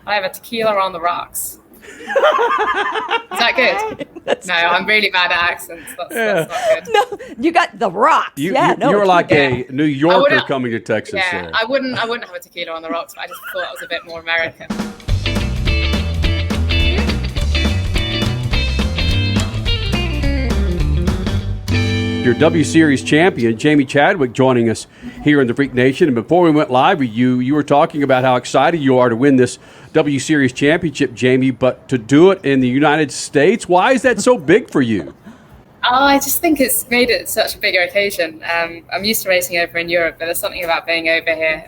I have a tequila on the rocks. Is that good? No, I'm really bad at accents. That's not good. No, you got the rocks. You're like a New Yorker coming to Texas. Yeah, I wouldn't have a tequila on the rocks, but I just thought that was a bit more American. Your W Series champion, Jamie Chadwick, joining us here in the Freak Nation. And before we went live with you, you were talking about how excited you are to win this W Series championship, Jamie, but to do it in the United States, why is that so big for you? I just think it's made it such a bigger occasion. I'm used to racing over in Europe, but there's something about being over here.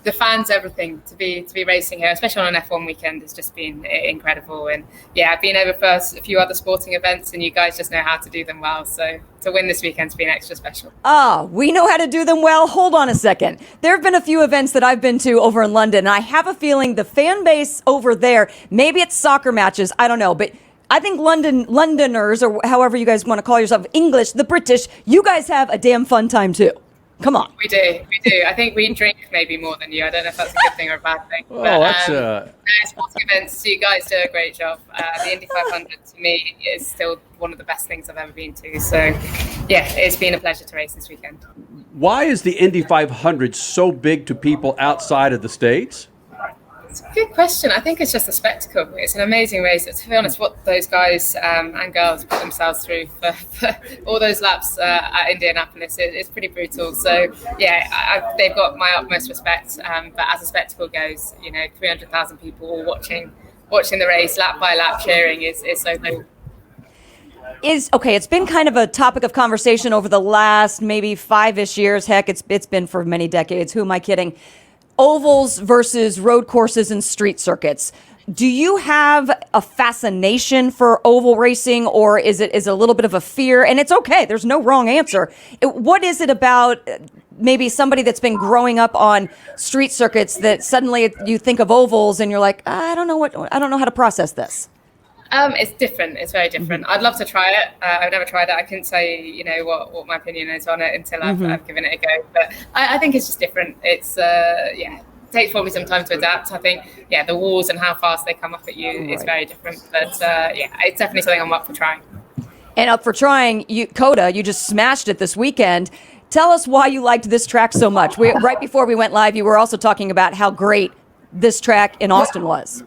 The fans, everything to be racing here, especially on an F1 weekend, has just been incredible. And I've been over for a few other sporting events, and you guys just know how to do them well. So to win this weekend's been extra special. We know how to do them well. Hold on a second. There have been a few events that I've been to over in London, and I have a feeling the fan base over there, maybe it's soccer matches, I don't know, but I think Londoners, or however you guys want to call yourself, English, the British, you guys have a damn fun time too. Come on. We do. I think we drink maybe more than you. I don't know if that's a good thing or a bad thing. Sporting events, you guys do a great job. The Indy 500 to me is still one of the best things I've ever been to. So, it's been a pleasure to race this weekend. Why is the Indy 500 so big to people outside of the States? It's a good question. I think it's just a spectacle. It's an amazing race. To be honest, what those guys and girls put themselves through for all those laps at Indianapolis is pretty brutal. So, they've got my utmost respect. But as a spectacle goes, 300,000 people all watching the race, lap by lap, cheering is so cool. It's been kind of a topic of conversation over the last maybe 5-ish years. Heck, it's been for many decades. Who am I kidding? Ovals versus road courses and street circuits. Do you have a fascination for oval racing, or is it a little bit of a fear? And it's okay. There's no wrong answer. What is it about maybe somebody that's been growing up on street circuits that suddenly you think of ovals and you're like, I don't know how to process this? It's different. It's very different. I'd love to try it. I've never tried it. I couldn't say, what my opinion is on it until I've given it a go. But I think it's just different. It's, it takes probably some time to adapt. I think, the walls and how fast they come up at you is very different. But, it's definitely something I'm up for trying. And up for trying, COTA, you just smashed it this weekend. Tell us why you liked this track so much. Right before we went live, you were also talking about how great this track in Austin was.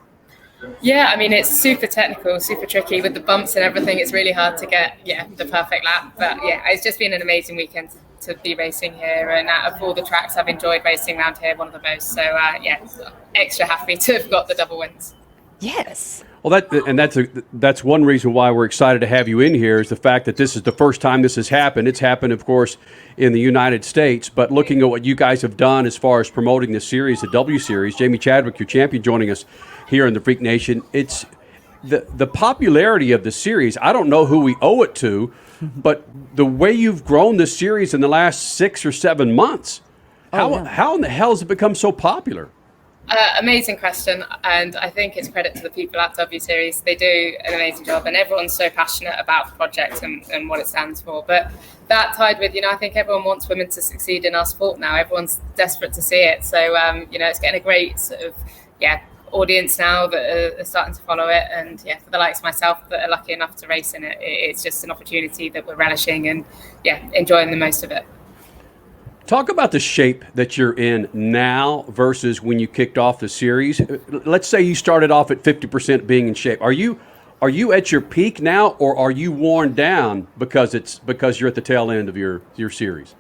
Yeah, I mean, it's super technical, super tricky with the bumps and everything. It's really hard to get, the perfect lap. But it's just been an amazing weekend to be racing here. And out of all the tracks I've enjoyed racing around here, one of the most. So, extra happy to have got the double wins. Yes. Well, that's one reason why we're excited to have you in here is the fact that this is the first time this has happened. It's happened, of course, in the United States. But looking at what you guys have done as far as promoting this series, the W Series, Jamie Chadwick, your champion, joining us here in the Freak Nation. It's the popularity of the series. I don't know who we owe it to, but the way you've grown this series in the last 6 or 7 months, how in the hell has it become so popular? Amazing question, and I think it's credit to the people at W Series. They do an amazing job, and everyone's so passionate about the project and what it stands for. But that tied with, I think everyone wants women to succeed in our sport now. Everyone's desperate to see it. So, it's getting a great sort of, audience now that are starting to follow it. And for the likes of myself that are lucky enough to race in it, it's just an opportunity that we're relishing and enjoying the most of it. Talk about the shape that you're in now versus when you kicked off the series. Let's say you started off at 50% being in shape. Are you at your peak now, or are you worn down because you're at the tail end of your series?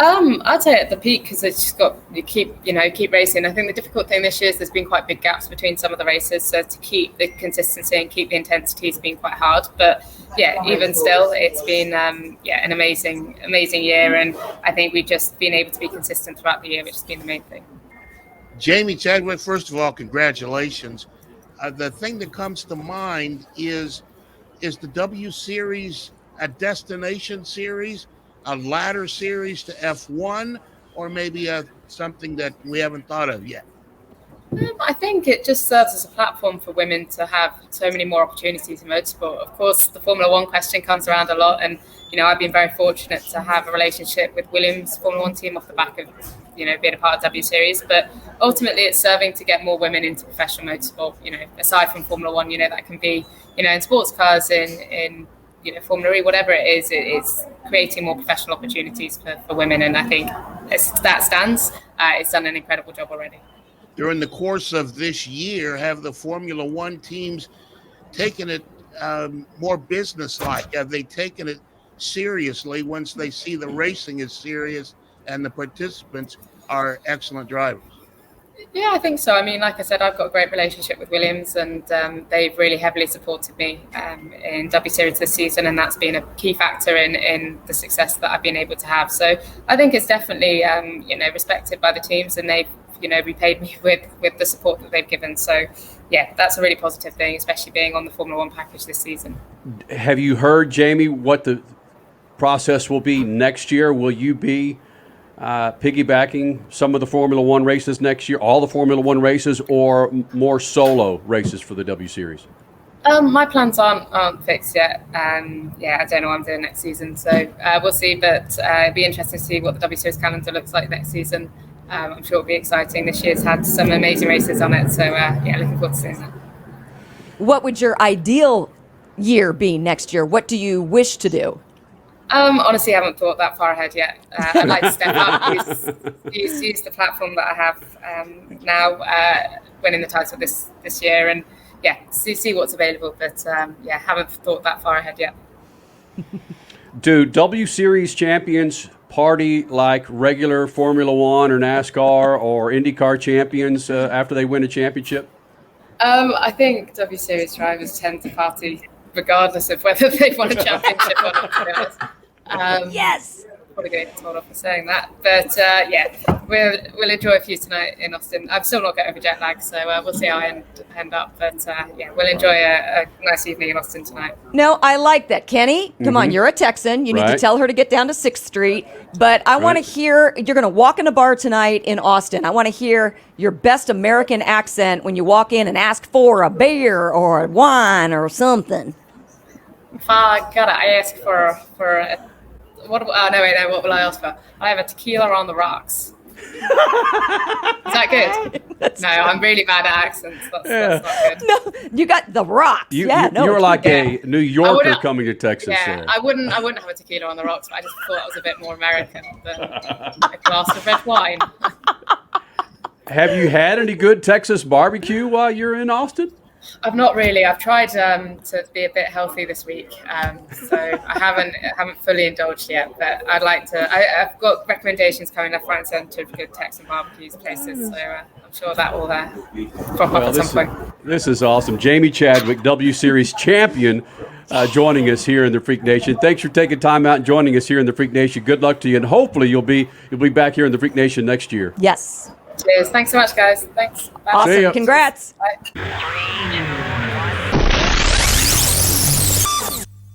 I'd say at the peak, because it's just keep racing. I think the difficult thing this year is there's been quite big gaps between some of the races, so to keep the consistency and keep the intensity has been quite hard. But even still, it's been an amazing year, and I think we've just been able to be consistent throughout the year, which has been the main thing. Jamie Chadwick, first of all, congratulations. The thing that comes to mind is the W Series a destination series, a ladder series to F1, or maybe something that we haven't thought of yet? I think it just serves as a platform for women to have so many more opportunities in motorsport. Of course, the Formula One question comes around a lot, and I've been very fortunate to have a relationship with Williams Formula One team off the back of being a part of W Series. But ultimately, it's serving to get more women into professional motorsport. Aside from Formula One, that can be in sports cars, in Formula E, whatever it is, it's creating more professional opportunities for women. And I think as that stands, it's done an incredible job already. During the course of this year, have the Formula One teams taken it more business-like? Have they taken it seriously once they see the racing is serious and the participants are excellent drivers? Yeah, I think so. I mean, like I said, I've got a great relationship with Williams, and they've really heavily supported me in W Series this season, and that's been a key factor in the success that I've been able to have. So I think it's definitely respected by the teams, and they've repaid me with the support that they've given. So yeah, that's a really positive thing, especially being on the Formula One package this season. Have you heard, Jamie, what the process will be next year? Will you be piggybacking some of the Formula One races next year, all the Formula One races, or more solo races for the W Series? My plans aren't fixed yet. I don't know what I'm doing next season, so we'll see. But it'd be interesting to see what the W Series calendar looks like next season. I'm sure it'll be exciting. This year's had some amazing races on it, so looking forward to seeing that. What would your ideal year be next year? What do you wish to do? Honestly, I haven't thought that far ahead yet. I'd like to step up, use the platform that I have now, winning the title this year, and see what's available. But haven't thought that far ahead yet. Do W Series champions party like regular Formula One or NASCAR or IndyCar champions after they win a championship? I think W Series drivers tend to party regardless of whether they've won a championship or not, to be honest. Yes. Probably going to get told off for saying that. But we'll enjoy a few tonight in Austin. I'm still not getting over jet lag, so we'll see how I end up. But we'll enjoy a nice evening in Austin tonight. No, I like that. Kenny, come on, you're a Texan. You need to tell her to get down to 6th Street. But I want to hear, you're going to walk in a bar tonight in Austin. I want to hear your best American accent when you walk in and ask for a beer or wine or something. If I gotta ask for a what will I ask for? I have a tequila on the rocks. Is that good? No, I'm really bad at accents. That's not good. No, you got the rocks. You're like a New Yorker coming to Texas. Yeah, I wouldn't have a tequila on the rocks, but I just thought that was a bit more American than a glass of red wine. Have you had any good Texas barbecue while you're in Austin? I've not really. I've tried to be a bit healthy this week, so I haven't fully indulged yet. But I'd like to. I've got recommendations coming left, right, and centre of good Texan barbecues places. So I'm sure that will crop up at some point. This is awesome. Jamie Chadwick, W Series champion, joining us here in the Freak Nation. Thanks for taking time out and joining us here in the Freak Nation. Good luck to you, and hopefully you'll be back here in the Freak Nation next year. Yes. Cheers. Thanks so much, guys. Thanks. Bye. Awesome. Congrats. Bye.